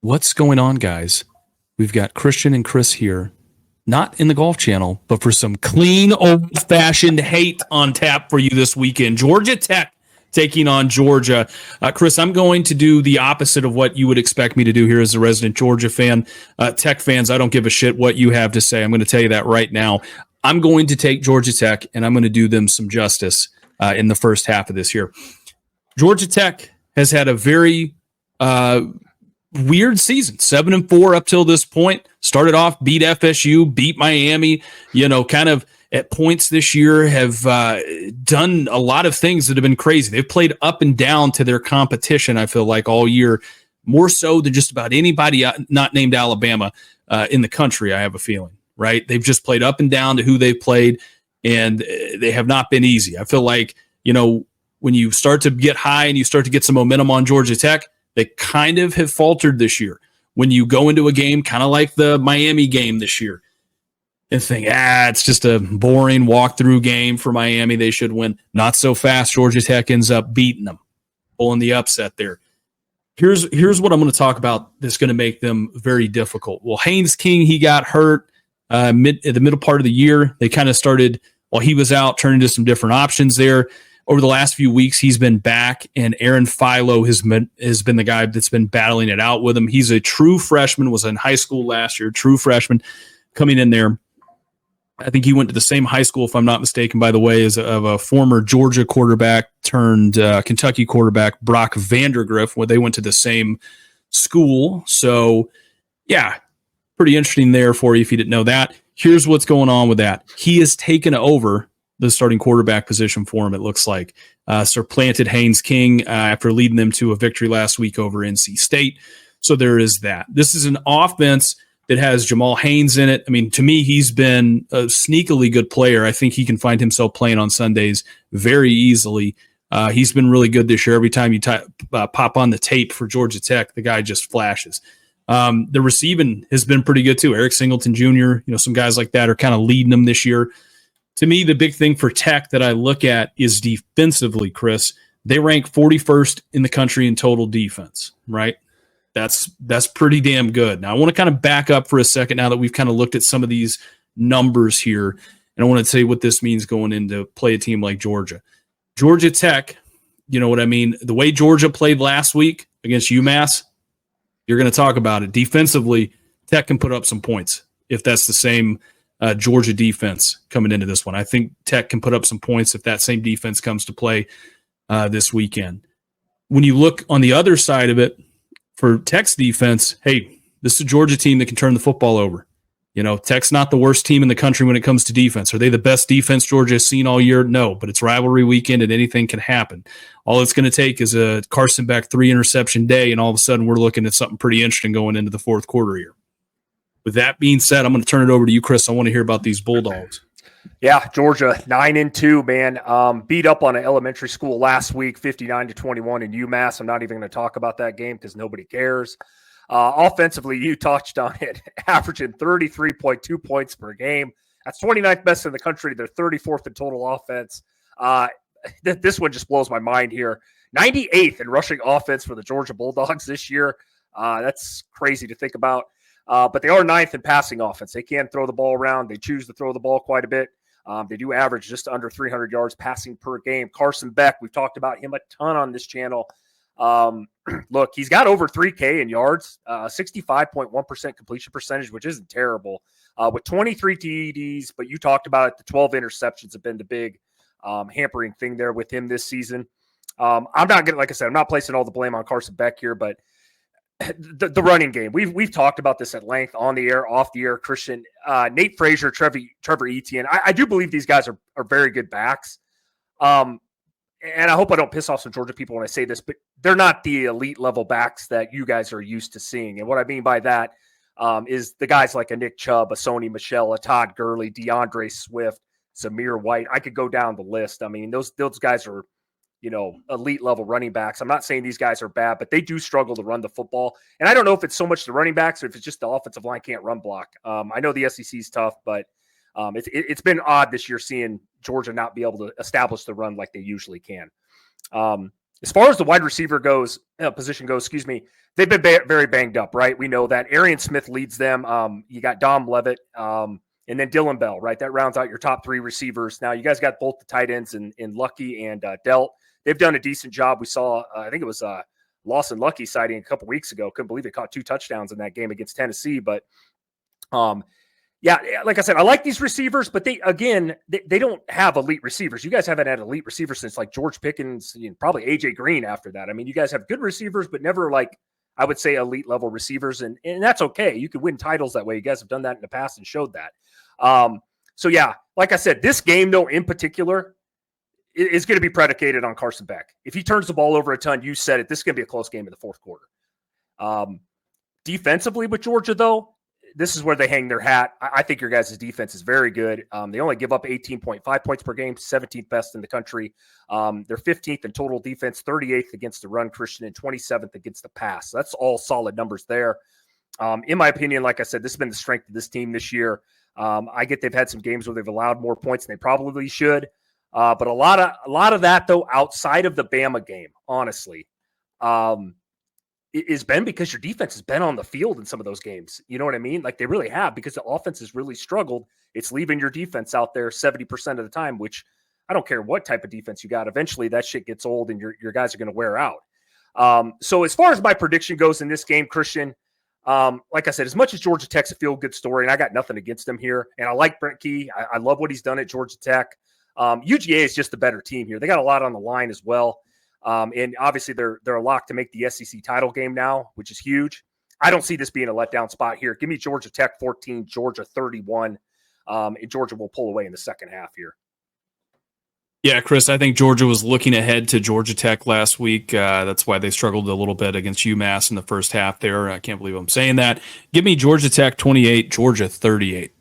What's going on, guys? We've got Christian and Chris here, not in the Golf Channel, but for some clean, old-fashioned hate on tap for you this weekend. Georgia Tech taking on Georgia. Chris, I'm going to do the opposite of what you would expect me to do here as a resident Georgia fan. Tech fans, I don't give a shit what you have to say. I'm going to tell you that right now. I'm going to take Georgia Tech, and I'm going to do them some justice in the first half of this year. Georgia Tech has had a very weird season, 7-4 up till this point. Started off, beat FSU, beat Miami, kind of at points this year have done a lot of things that have been crazy. They've played up and down to their competition, I feel like, all year, more so than just about anybody not named Alabama in the country, I have a feeling, right? They've just played up and down to who they've played, and they have not been easy. I feel like, when you start to get high and you start to get some momentum on Georgia Tech, they kind of have faltered this year. When you go into a game, kind of like the Miami game this year, and think, it's just a boring walkthrough game for Miami. They should win. Not so fast. Georgia Tech ends up beating them, pulling the upset there. Here's what I'm going to talk about that's going to make them very difficult. Well, Haynes King, he got hurt at the middle part of the year. They kind of started, while he was out, turning to some different options there. Over the last few weeks, he's been back, and Aaron Philo has been the guy that's been battling it out with him. He's a true freshman, was in high school last year, true freshman coming in there. I think he went to the same high school, if I'm not mistaken, by the way, as of a former Georgia quarterback turned Kentucky quarterback, Brock Vandergriff, where they went to the same school. So, yeah, pretty interesting there for you if you didn't know that. Here's what's going on with that. He has taken over the starting quarterback position for him, it looks like. Supplanted Haynes King after leading them to a victory last week over NC State. So there is that. This is an offense that has Jamal Haynes in it. I mean, to me, he's been a sneakily good player. I think he can find himself playing on Sundays very easily. He's been really good this year. Every time you pop on the tape for Georgia Tech, the guy just flashes. The receiving has been pretty good too. Eric Singleton Jr., some guys like that are kind of leading them this year. To me, the big thing for Tech that I look at is defensively, Chris. They rank 41st in the country in total defense, right? That's pretty damn good. Now, I want to kind of back up for a second now that we've kind of looked at some of these numbers here, and I want to tell you what this means going into play a team like Georgia. Georgia Tech, you know what I mean? The way Georgia played last week against UMass, you're going to talk about it. Defensively, Tech can put up some points if that's the same Georgia defense coming into this one. I think Tech can put up some points if that same defense comes to play this weekend. When you look on the other side of it, for Tech's defense, hey, this is a Georgia team that can turn the football over. Tech's not the worst team in the country when it comes to defense. Are they the best defense Georgia has seen all year? No, but it's rivalry weekend and anything can happen. All it's going to take is a Carson Beck 3-interception day, and all of a sudden we're looking at something pretty interesting going into the fourth quarter here. With that being said, I'm going to turn it over to you, Chris. I want to hear about these Bulldogs. Yeah, Georgia 9-2, man. Beat up on an elementary school last week, 59-21 in UMass. I'm not even going to talk about that game because nobody cares. Offensively, you touched on it, averaging 33.2 points per game. That's 29th best in the country. They're 34th in total offense. This one just blows my mind here. 98th in rushing offense for the Georgia Bulldogs this year. That's crazy to think about. But they are 9th in passing offense. They can throw the ball around. They choose to throw the ball quite a bit. They do average just under 300 yards passing per game. Carson Beck, we've talked about him a ton on this channel. Look, he's got over 3K in yards, 65.1% completion percentage, which isn't terrible, with 23 TDs. But you talked about it, the 12 interceptions have been the big hampering thing there with him this season. I'm not going to, like I said, I'm not placing all the blame on Carson Beck here, but the running game. We've talked about this at length on the air, off the air. Christian, Nate Frazier, Trevor Etienne. I do believe these guys are very good backs. And I hope I don't piss off some Georgia people when I say this, but they're not the elite level backs that you guys are used to seeing. And what I mean by that is the guys like a Nick Chubb, a Sony Michel, a Todd Gurley, DeAndre Swift, Zamir White. I could go down the list. I mean, those guys are elite level running backs. I'm not saying these guys are bad, but they do struggle to run the football. And I don't know if it's so much the running backs or if it's just the offensive line can't run block. I know the SEC is tough, but it's been odd this year seeing Georgia not be able to establish the run like they usually can. As far as the wide receiver position goes, they've been very banged up, right? We know that. Arian Smith leads them. You got Dom Levitt, and then Dylan Bell, right? That rounds out your top 3 receivers. Now, you guys got both the tight ends in Lucky and Delt. They've done a decent job. We saw, I think it was Lawson Lucky sighting a couple weeks ago. Couldn't believe they caught 2 touchdowns in that game against Tennessee. But, yeah, like I said, I like these receivers, but they don't have elite receivers. You guys haven't had elite receivers since like George Pickens, probably AJ Green after that. I mean, you guys have good receivers, but never like, I would say, elite level receivers. And that's okay. You could win titles that way. You guys have done that in the past and showed that. So yeah, like I said, this game though, in particular, is going to be predicated on Carson Beck. If he turns the ball over a ton, you said it, this is going to be a close game in the fourth quarter. Defensively with Georgia though, this is where they hang their hat. I think your guys' defense is very good. They only give up 18.5 points per game, 17th best in the country. They're 15th in total defense, 38th against the run, Christian, and 27th against the pass. So that's all solid numbers there. In my opinion, like I said, this has been the strength of this team this year. I get they've had some games where they've allowed more points than they probably should. But a lot of that, though, outside of the Bama game, honestly, has been because your defense has been on the field in some of those games. You know what I mean? Like they really have, because the offense has really struggled. It's leaving your defense out there 70% of the time, which I don't care what type of defense you got. Eventually that shit gets old and your guys are going to wear out. So as far as my prediction goes in this game, Christian, like I said, as much as Georgia Tech's a feel-good story, and I got nothing against them here, and I like Brent Key. I love what he's done at Georgia Tech. UGA is just a better team here. They got a lot on the line as well. And obviously they're a lock to make the SEC title game now, which is huge. I don't see this being a letdown spot here. Give me Georgia Tech 14, Georgia 31. And Georgia will pull away in the second half here. Yeah, Chris, I think Georgia was looking ahead to Georgia Tech last week. That's why they struggled a little bit against UMass in the first half there. I can't believe I'm saying that. Give me Georgia Tech 28, Georgia 38.